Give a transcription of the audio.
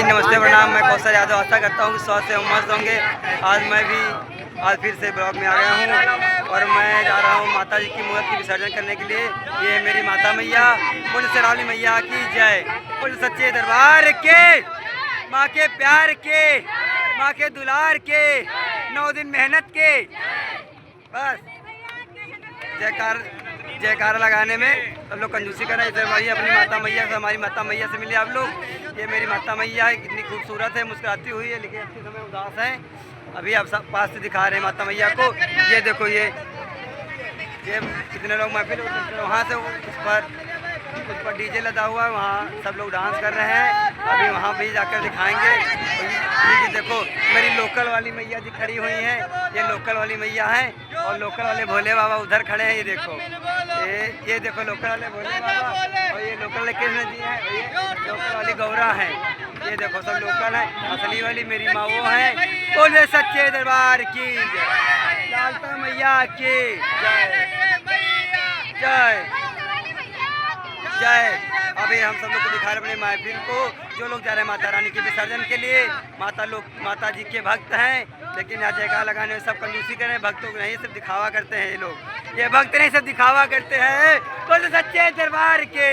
भाई नमस्ते प्रणाम। मैं कौशल यादव आशा करता हूँ कि स्वस्थ एवं मस्त होंगे। आज फिर से ब्लॉग में आ गया हूँ और मैं जा रहा हूँ माता जी की मूर्ति की विसर्जन करने के लिए। ये मेरी माता मैया बोल शेरावली मैया की जय। बोल सच्चे दरबार के, माँ के प्यार के, माँ के दुलार के, 9 दिन मेहनत के। बस जयकार लगाने में सब लोग कंजूसी कर रहे हैं। इधर भाई अपनी माता मैया से, हमारी माता मैया से मिले आप लोग। ये मेरी माता मैया है, कितनी खूबसूरत है, मुस्कुराती हुई है, लेकिन अच्छे समय उदास है। अभी आप सब पास से दिखा रहे हैं माता मैया को। ये देखो ये कितने लोग महफिल वहाँ से उस पर डीजे लगा हुआ है, वहाँ सब लोग डांस कर रहे हैं। अभी वहाँ भी जाकर दिखाएंगे। ये देखो मेरी लोकल वाली मैया जी खड़ी हुई हैं। ये लोकल वाली मैया हैं और लोकल वाले भोले बाबा उधर खड़े हैं। ये देखो ये देखो लोकल वाले भोले बाबा और ये लोकल वाले कृष्ण जी हैं, ये लोकल वाली गौरा हैं। ये देखो सब लोकल हैं। असली वाली मेरी माँ वो है। बोले सच्चे दरबार की जय, लालता मैया की जय जय जय। अभी हम सब लोग को दिखा रहे अपने महफिल को, जो लोग जा रहे हैं माता रानी के विसर्जन के लिए। माता जी के भक्त हैं, लेकिन यहाँ जयकार लगाने में सब कंजूसी कर रहे हैं। भक्तों को नहीं, सिर्फ दिखावा करते हैं ये लोग। ये भक्त नहीं, सब दिखावा करते हैं। बोलो सच्चे दरबार के।